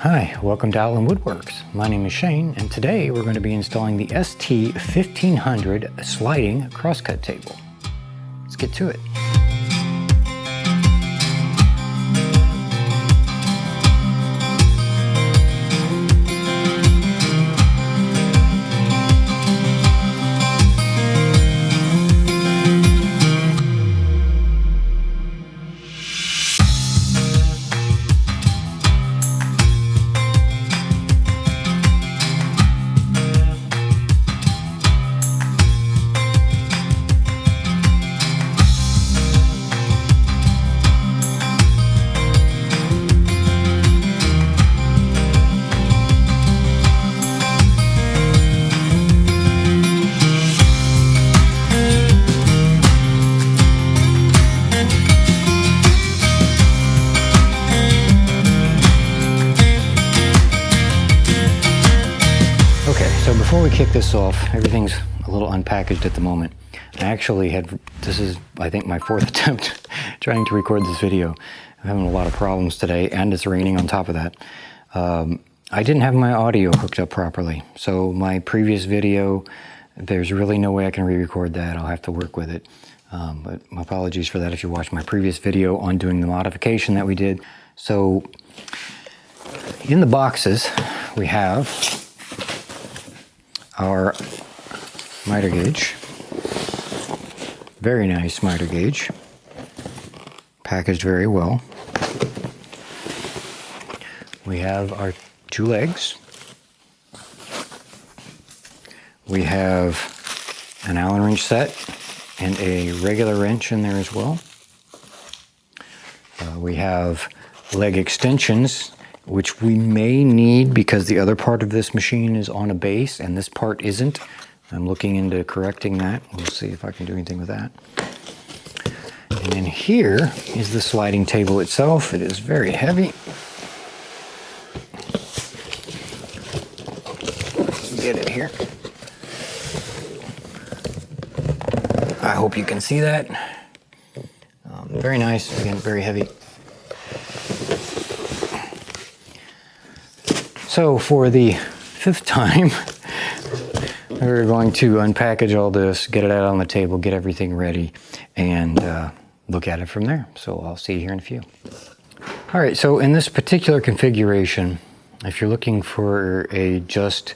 Hi, welcome to Outland Woodworks. My name is Shane, and today we're going to be installing the ST-1500 sliding crosscut table. Let's get to it. So before we kick this off, everything's a little unpackaged at the moment. This is, I think, my fourth attempt trying to record this video. I'm having a lot of problems today, and it's raining on top of that. I didn't have my audio hooked up properly. So my previous video, there's really no way I can re-record that. I'll have to work with it. But my apologies for that if you watched my previous video on doing the modification that we did. So in the boxes, we have our miter gauge, very nice miter gauge, packaged very well. We have our two legs. We have an Allen wrench set and a regular wrench in there as well. We have leg extensions, which we may need because the other part of this machine is on a base and this part isn't. I'm looking into correcting that. We'll see if I can do anything with that. And then here is the sliding table itself. It is very heavy. Get it here. I hope you can see that. Very nice, again, very heavy. So for the fifth time, we're going to unpackage all this, get it out on the table, get everything ready, and look at it from there. So I'll see you here in a few. All right, so in this particular configuration, if you're looking for a just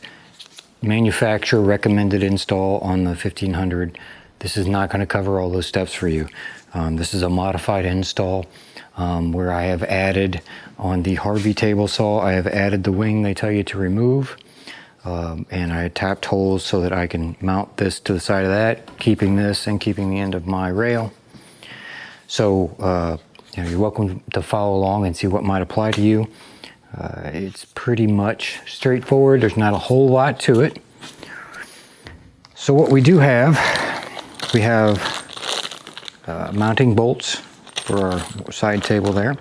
manufacturer recommended install on the 1500, this is not going to cover all those steps for you. This is a modified install. Where I have added on the Harvey table saw, I have added the wing they tell you to remove, and I tapped holes so that I can mount this to the side of that, keeping this and keeping the end of my rail. So you're welcome to follow along and see what might apply to you. It's pretty much straightforward. There's not a whole lot to it. So what we do have, we have mounting bolts for our side table there.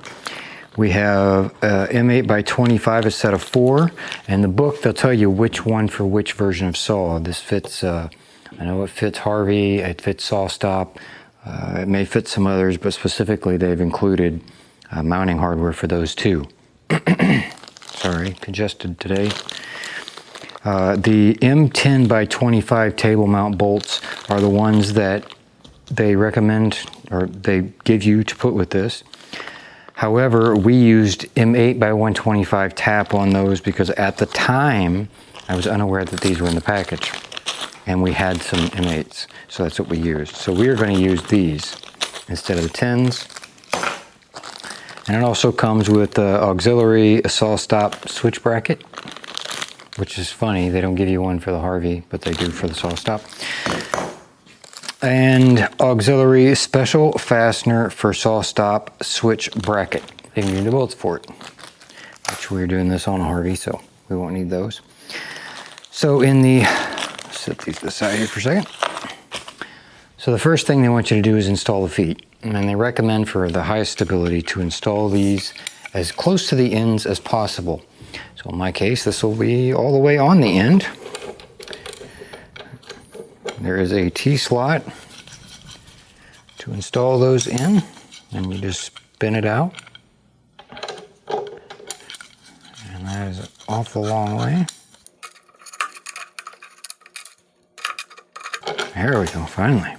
We have M8 by 25, a set of 4, and the book, they'll tell you which one for which version of saw. This fits, I know it fits Harvey, it fits SawStop, it may fit some others, but specifically they've included mounting hardware for those two. Sorry, congested today. The M10 by 25 table mount bolts are the ones that they recommend or they give you to put with this. However, we used M8 by 125 tap on those because at the time I was unaware that these were in the package and we had some M8s, so that's what we used. So we are going to use these instead of the 10s. And it also comes with auxiliary SawStop switch bracket, which is funny, they don't give you one for the Harvey, but they do for the SawStop. And auxiliary special fastener for SawStop switch bracket. They give you the bolts for it, which we're doing this on a Harvey, so we won't need those. So set these to the side here for a second. So the first thing they want you to do is install the feet. And they recommend for the highest stability to install these as close to the ends as possible. So in my case, this will be all the way on the end. There is a T-slot to install those in, and you just spin it out. And That is an awful long way. There we go, finally.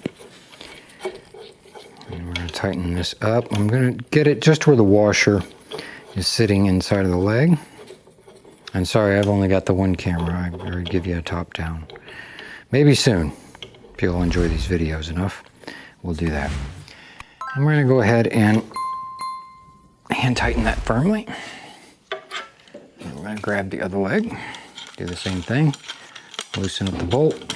And we're going to tighten this up. I'm going to get it just where the washer is sitting inside of the leg. And sorry, I've only got the one camera. I better give you a top down. Maybe soon, if you'll enjoy these videos enough, we'll do that. And we're going to go ahead and hand tighten that firmly. And we're going to grab the other leg, do the same thing, loosen up the bolt.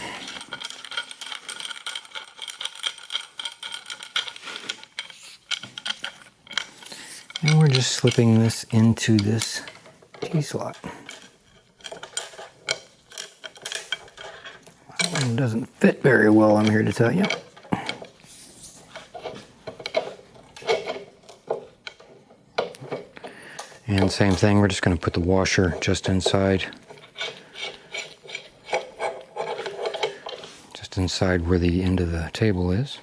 And we're just slipping this into this T-slot. That one doesn't fit very well, I'm here to tell you. And same thing, we're just going to put the washer just inside where the end of the table is.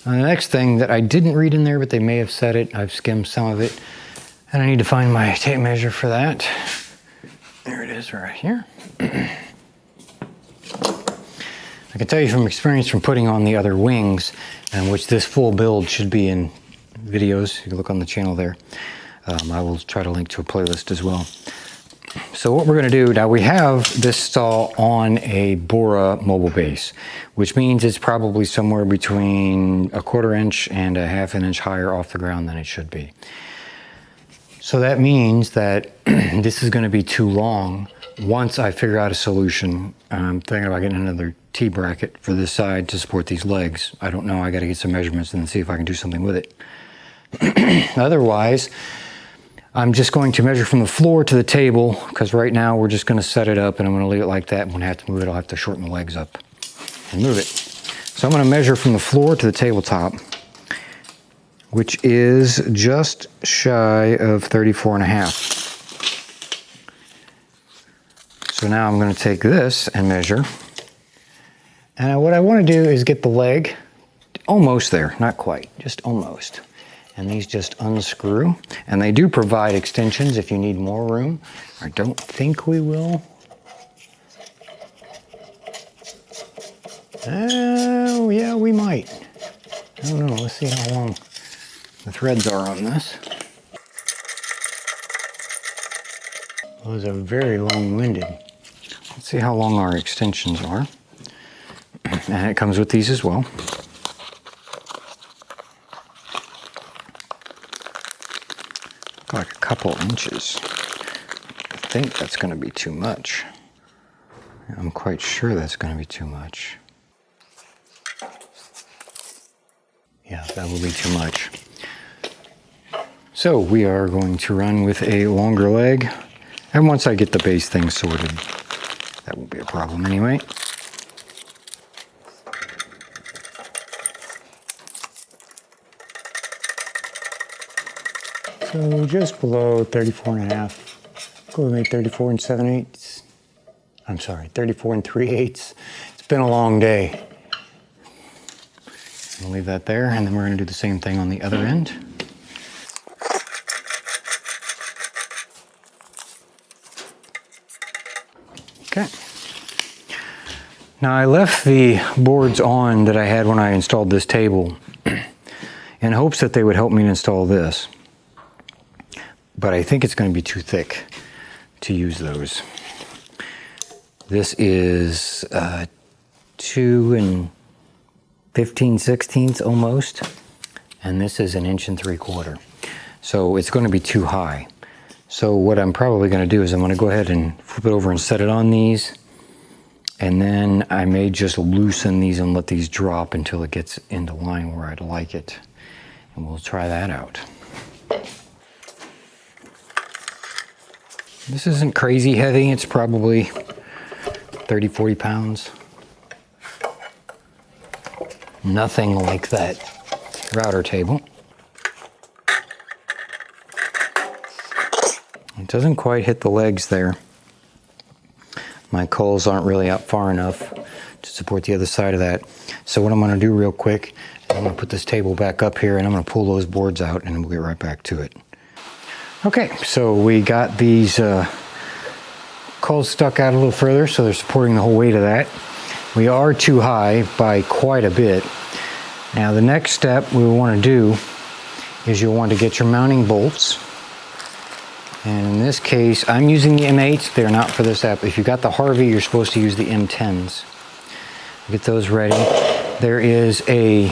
The next thing that I didn't read in there, but they may have said it, I've skimmed some of it, and I need to find my tape measure for that. There it is right here. I can tell you from experience from putting on the other wings, and which this full build should be in videos, you can look on the channel there. I will try to link to a playlist as well. So what we're going to do, now we have this stall on a Bora mobile base, which means it's probably somewhere between 1/4 inch and 1/2 inch higher off the ground than it should be. So that means that this is going to be too long once I figure out a solution. I'm thinking about getting another T-bracket for this side to support these legs. I don't know, I got to get some measurements and see if I can do something with it. Otherwise, I'm just going to measure from the floor to the table, because right now we're just going to set it up and I'm going to leave it like that. When I have to move it, I'll have to shorten the legs up and move it. So I'm going to measure from the floor to the tabletop, which is just shy of 34.5. So now I'm going to take this and measure. And what I want to do is get the leg almost there, not quite, just almost. And these just unscrew. And they do provide extensions if you need more room. I don't think we will. Oh, yeah, we might. I don't know, let's see how long the threads are on this. Those are very long-winded. Let's see how long our extensions are. And it comes with these as well. Like a couple inches. I think that's going to be too much. I'm quite sure that's going to be too much. Yeah, that will be too much. So we are going to run with a longer leg. And once I get the base thing sorted, that won't be a problem anyway. So just below 34.5. Go with me, 34 7/8. I'm sorry, 34 3/8. It's been a long day. I'll leave that there, and then we're going to do the same thing on the other end. Okay. Now I left the boards on that I had when I installed this table in hopes that they would help me install this. But I think it's going to be too thick to use those. This is 2 15/16 almost, and this is 1 3/4 inch. So it's going to be too high. So what I'm probably going to do is I'm going to go ahead and flip it over and set it on these, and then I may just loosen these and let these drop until it gets into line where I'd like it, and we'll try that out. This isn't crazy heavy, it's probably 30-40 pounds. Nothing like that router table. It doesn't quite hit the legs there. My culls aren't really up far enough to support the other side of that. So what I'm going to do real quick I'm gonna put this table back up here and I'm gonna pull those boards out and we'll get right back to it. Okay, so we got these culls stuck out a little further, so they're supporting the whole weight of that. We are too high by quite a bit. Now the next step we want to do is you'll want to get your mounting bolts. And in this case, I'm using the M8s. They're not for this app. If you got the Harvey, you're supposed to use the M10s. Get those ready. There is a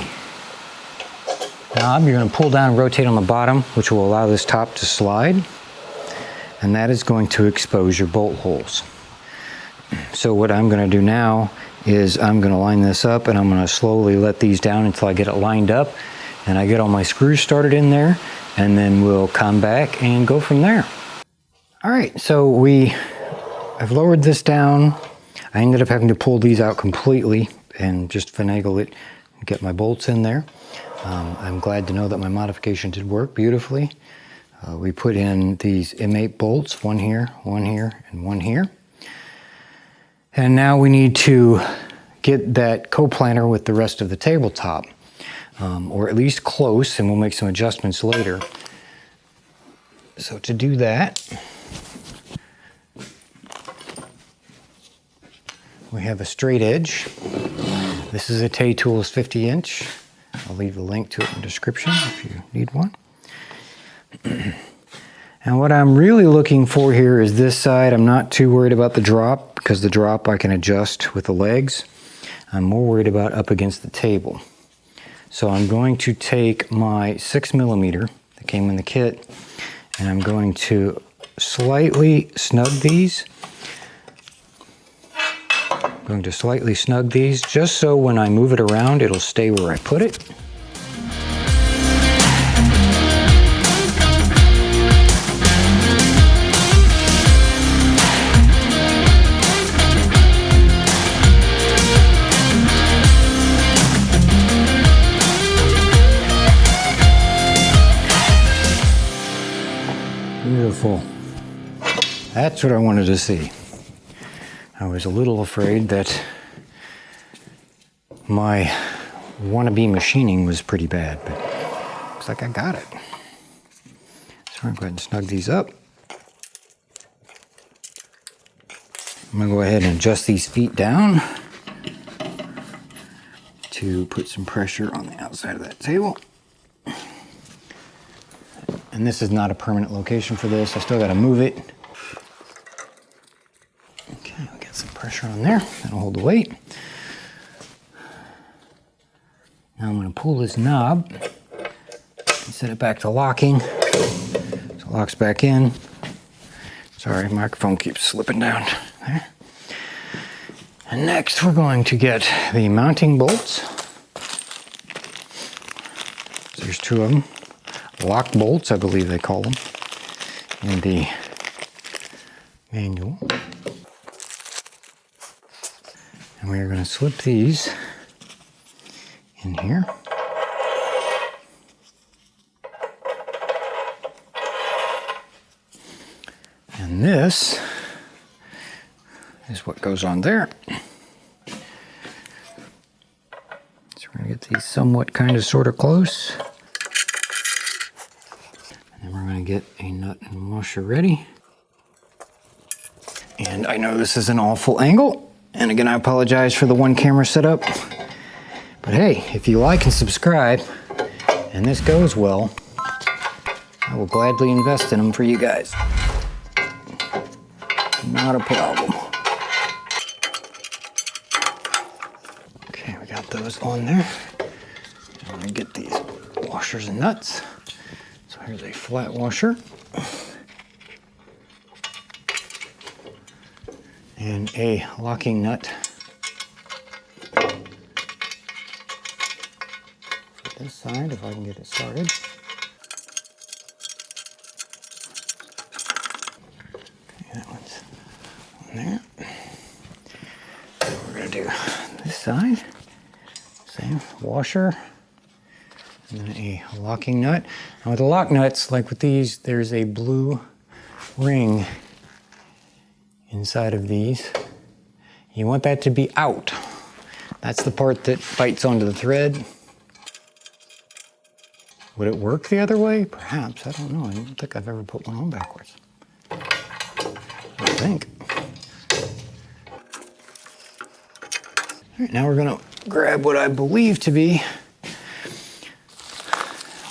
knob you're going to pull down and rotate on the bottom, which will allow this top to slide. And that is going to expose your bolt holes. So what I'm going to do now is I'm going to line this up and I'm going to slowly let these down until I get it lined up and I get all my screws started in there, and then we'll come back and go from there. All right, so I've lowered this down. I ended up having to pull these out completely and just finagle it and get my bolts in there. I'm glad to know that my modification did work beautifully. We put in these M8 bolts, one here, and one here. And now we need to get that co-planter with the rest of the tabletop, or at least close, and we'll make some adjustments later. So to do that, we have a straight edge. This is a Tay Tools 50-inch. I'll leave a link to it in the description if you need one. And what I'm really looking for here is this side. I'm not too worried about the drop, because the drop I can adjust with the legs. I'm more worried about up against the table. So I'm going to take my 6mm that came in the kit, and I'm going to slightly snug these. I'm going to slightly snug these just so when I move it around, it'll stay where I put it. Beautiful. That's what I wanted to see. I was a little afraid that my wannabe machining was pretty bad, but looks like I got it. So I'm going to go ahead and snug these up. I'm going to go ahead and adjust these feet down to put some pressure on the outside of that table. And this is not a permanent location for this. I still got to move it. Okay, we got some pressure on there. That'll hold the weight. Now I'm going to pull this knob and set it back to locking. So it locks back in. Sorry, microphone keeps slipping down there. And next we're going to get the mounting bolts. So there's two of them. Lock bolts, I believe they call them, in the manual. And we are going to slip these in here. And this is what goes on there. So we're going to get these somewhat kind of sort of close. And we're going to get a nut and washer ready. And I know this is an awful angle. And again, I apologize for the one camera setup. But hey, if you like and subscribe, and this goes well, I will gladly invest in them for you guys. Not a problem. Okay, we got those on there. I'm going to get these washers and nuts. So here's a flat washer. And a locking nut for this side, if I can get it started. Okay, that one's on there. So we're going to do this side. Same washer. And then a locking nut. Now with the lock nuts, like with these, there's a blue ring inside of these. You want that to be out. That's the part that bites onto the thread. Would it work the other way? Perhaps, I don't know. I don't think I've ever put one on backwards. I think. All right, now we're gonna grab what I believe to be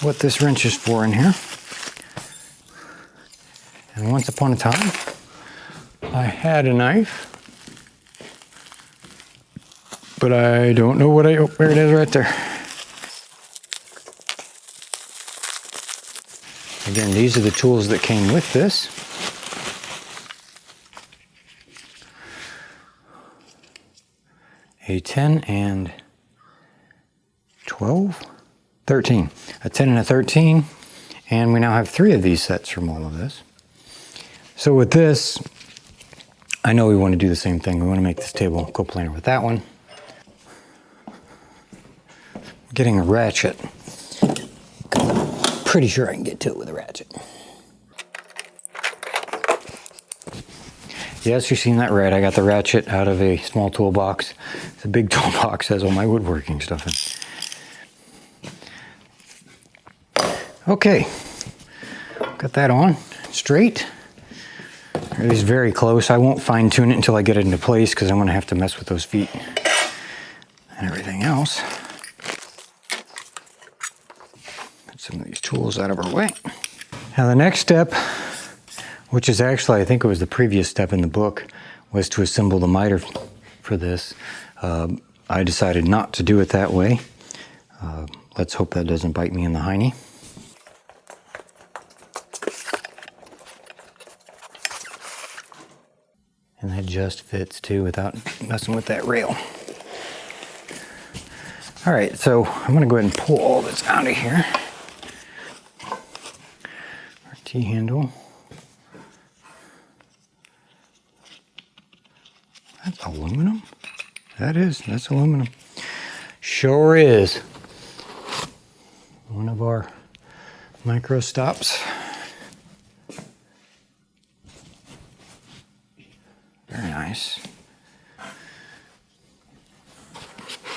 what this wrench is for in here. And once upon a time, I had a knife, but I don't know where it is right there. Again, these are the tools that came with this. A 10 and 12? 13. A 10 and a 13. And we now have 3 of these sets from all of this. So with this, I know we want to do the same thing. We want to make this table coplanar with that one. Getting a ratchet. Pretty sure I can get to it with a ratchet. Yes, you've seen that right. I got the ratchet out of a small toolbox. It's a big toolbox, has all my woodworking stuff in. Okay, got that on straight. It is very close. I won't fine tune it until I get it into place because I'm going to have to mess with those feet and everything else. Put some of these tools out of our way. Now the next step, which is actually, I think it was the previous step in the book, was to assemble the miter for this. I decided not to do it that way. Let's hope that doesn't bite me in the hiney. And that just fits too without messing with that rail. All right, so I'm gonna go ahead and pull all this out of here. Our T-handle. That's aluminum? That's aluminum. Sure is. One of our micro stops. Very nice.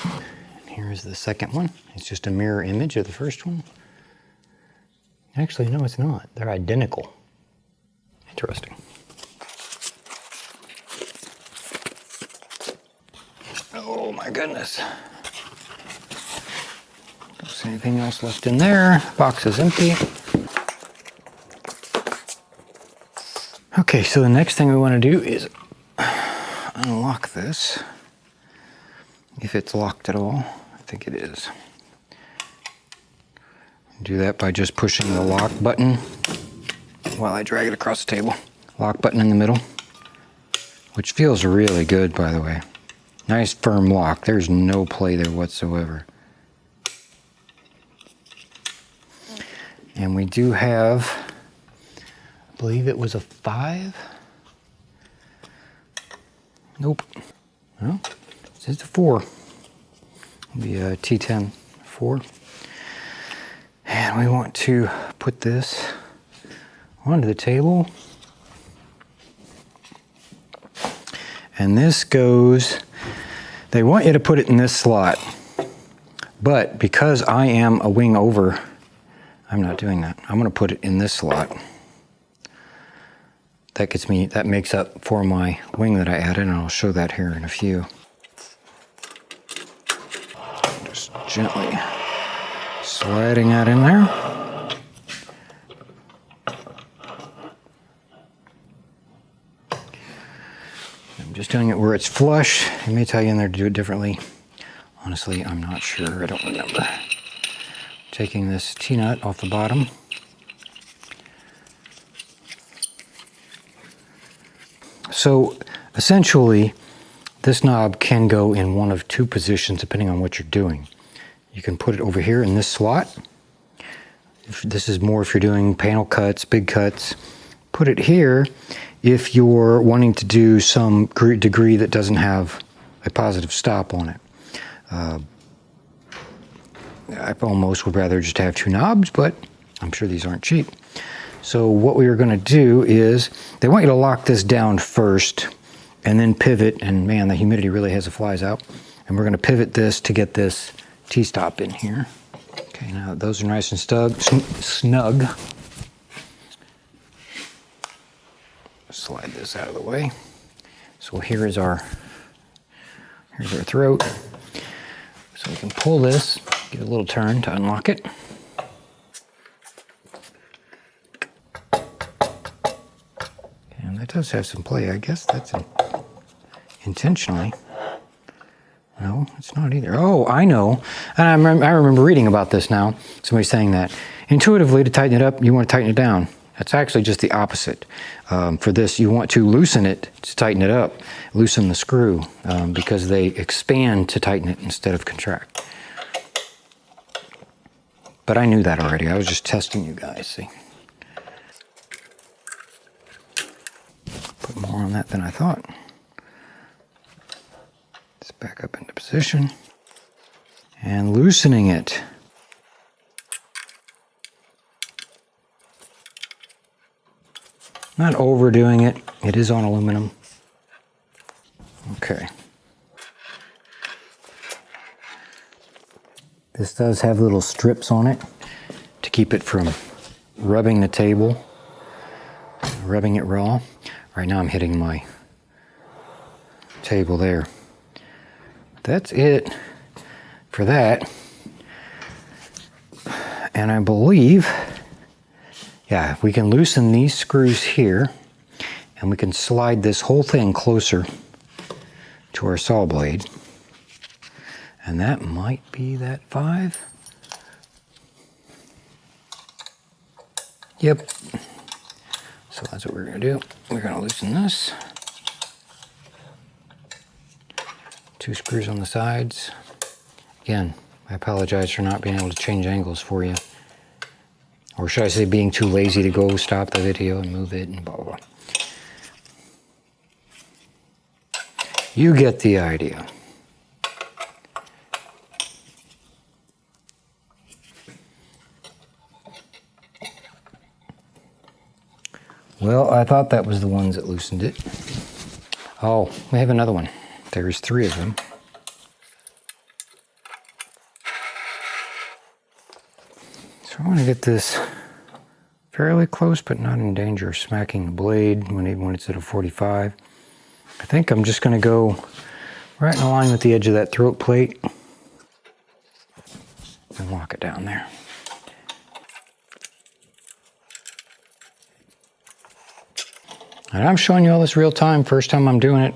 And here's the second one. It's just a mirror image of the first one. Actually, no, it's not. They're identical. Interesting. Oh my goodness. Don't see anything else left in there. Box is empty. Okay, so the next thing we want to do is unlock this. If it's locked at all. I think it is. Do that by just pushing the lock button while I drag it across the table. Lock button in the middle, which feels really good, by the way. Nice firm lock. There's no play there whatsoever. And we do have, I believe it was a 5. Nope. Well, this is a 4. It'll be a T10 4. And we want to put this onto the table. And this goes, they want you to put it in this slot. But because I am a wing over, I'm not doing that. I'm going to put it in this slot. That makes up for my wing that I added, and I'll show that here in a few. Just gently sliding that in there. I'm just doing it where it's flush. I may tell you in there to do it differently. Honestly, I'm not sure. I don't remember. Taking this T-nut off the bottom. So essentially, this knob can go in one of 2 positions depending on what you're doing. You can put it over here in this slot. This is more if you're doing panel cuts, big cuts. Put it here if you're wanting to do some degree that doesn't have a positive stop on it. I almost would rather just have 2 knobs, but I'm sure these aren't cheap. So what we are going to do is, they want you to lock this down first and then pivot, and man, the humidity really has the flies out. And we're going to pivot this to get this T-stop in here. Okay. Okay, now those are nice and snug. Slide this out of the way. So here's our throat. So we can pull this, give it a little turn to unlock it. And that does have some play. I guess that's intentionally. No, it's not either. Oh, I know. And I remember reading about this now. Somebody saying that. Intuitively, to tighten it up, you want to tighten it down. That's actually just the opposite. For this, you want to loosen it to tighten it up. Loosen the screw because they expand to tighten it instead of contract. But I knew that already. I was just testing you guys, see. Put more on that than I thought. Let's back up into position. And loosening it. Not overdoing it. It is on aluminum. Okay. This does have little strips on it to keep it from rubbing the table, rubbing it raw. Right now I'm hitting my table there. That's it for that. And I believe, yeah, we can loosen these screws here and we can slide this whole thing closer to our saw blade. And that might be that 5. Yep. So that's what we're going to do. We're going to loosen this. 2 screws on the sides. Again, I apologize for not being able to change angles for you. Or should I say being too lazy to go stop the video and move it and blah, blah, blah. You get the idea. Well, I thought that was the ones that loosened it. Oh, we have another one. There's 3 of them. So I want to get this fairly close, but not in danger of smacking the blade even when it's at a 45. I think I'm just going to go right in line with the edge of that throat plate and lock it down there. And I'm showing you all this real time, first time I'm doing it.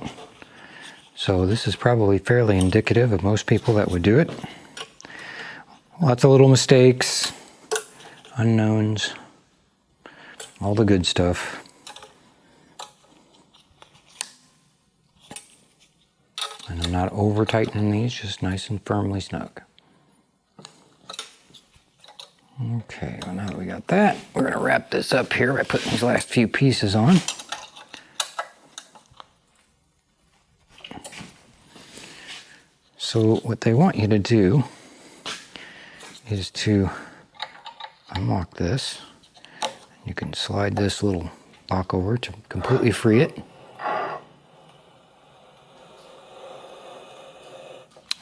So this is probably fairly indicative of most people that would do it. Lots of little mistakes, unknowns, all the good stuff. And I'm not over tightening these, just nice and firmly snug. Okay, well now that we got that, we're gonna wrap this up here by putting these last few pieces on. So what they want you to do is to unlock this. You can slide this little lock over to completely free it.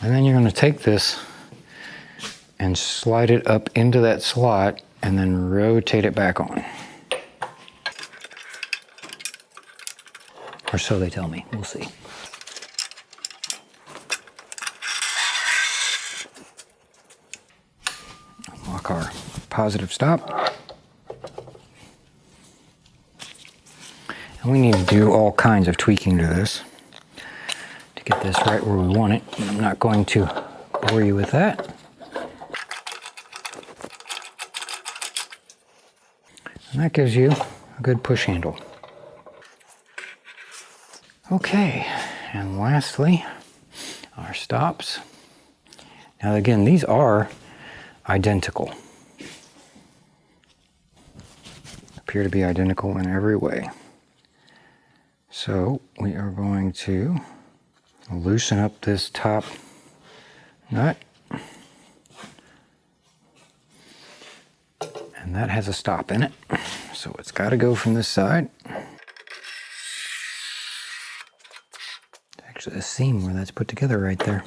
And then you're going to take this and slide it up into that slot and then rotate it back on. Or so they tell me. We'll see. Unlock our positive stop. And we need to do all kinds of tweaking to this to get this right where we want it. And I'm not going to bore you with that. And that gives you a good push handle. Okay, and lastly, our stops. Now again, these are identical. Appear to be identical in every way. So we are going to loosen up this top nut. And that has a stop in it. So it's got to go from this side. Actually a seam where that's put together right there.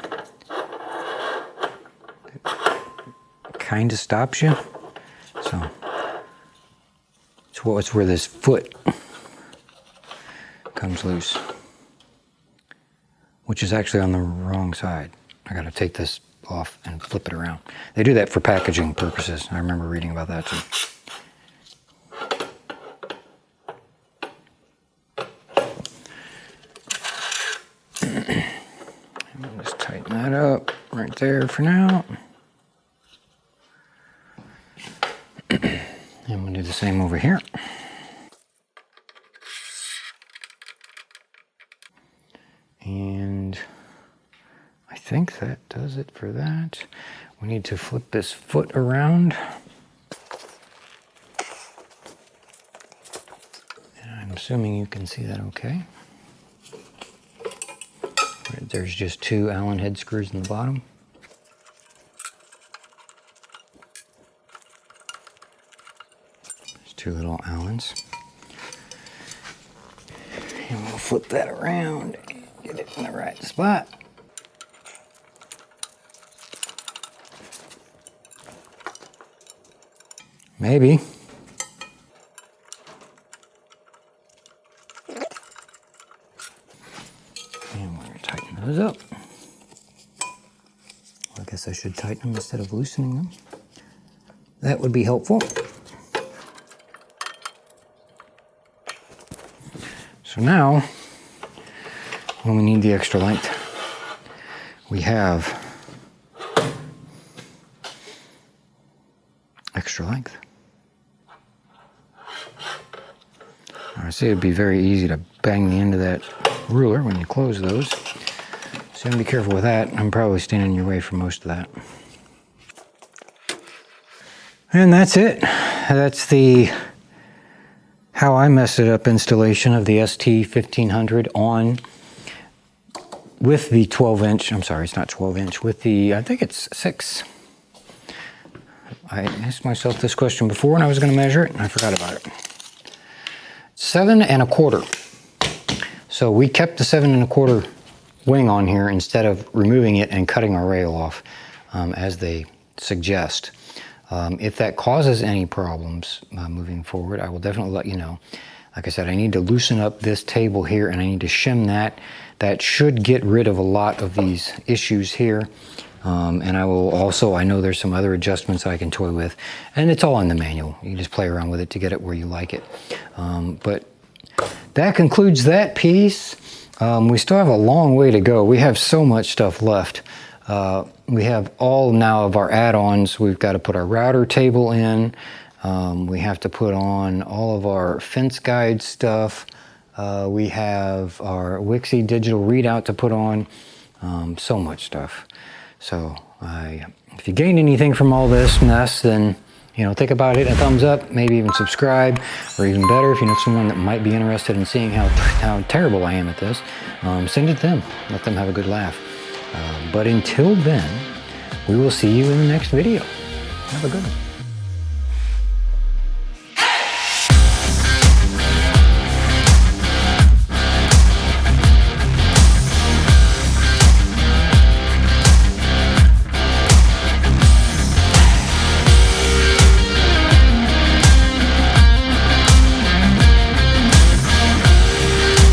kind of stops you. So it's where this foot comes loose, which is actually on the wrong side. I got to take this off and flip it around. They do that for packaging purposes. I remember reading about that too. Just tighten that up right there for now. And we'll do the same over here. And I think that does it for that. We need to flip this foot around. And I'm assuming you can see that okay. There's just 2 Allen head screws in the bottom. There's 2 little Allens. And we'll flip that around and get it in the right spot. Maybe. And we're going to tighten those up. I guess I should tighten them instead of loosening them. That would be helpful. So now, when we need the extra length, we have extra length. I see it'd be very easy to bang the end of that ruler when you close those. So be careful with that. I'm probably standing in your way for most of that. And that's it. That's the how I messed it up installation of the ST-1500 on with the 12-inch. I'm sorry, it's not 12-inch. With the, I think it's 6. I asked myself this question before and I was going to measure it and I forgot about it. 7 1/4. So we kept the 7 1/4 wing on here instead of removing it and cutting our rail off, as they suggest. If that causes any problems moving forward, I will definitely let you know. Like I said, I need to loosen up this table here and I need to shim that. That should get rid of a lot of these issues here. And I will also, I know there's some other adjustments I can toy with, and it's all in the manual. You can just play around with it to get it where you like it. But that concludes that piece. We still have a long way to go. We have so much stuff left. We have all now of our add-ons. We've got to put our router table in. We have to put on all of our fence guide stuff. We have our Wixie digital readout to put on. So much stuff. So if you gained anything from all this mess, then think about it, a thumbs up, maybe even subscribe, or even better, if you know someone that might be interested in seeing how terrible I am at this, send it to them. Let them have a good laugh. But until then, we will see you in the next video. Have a good one.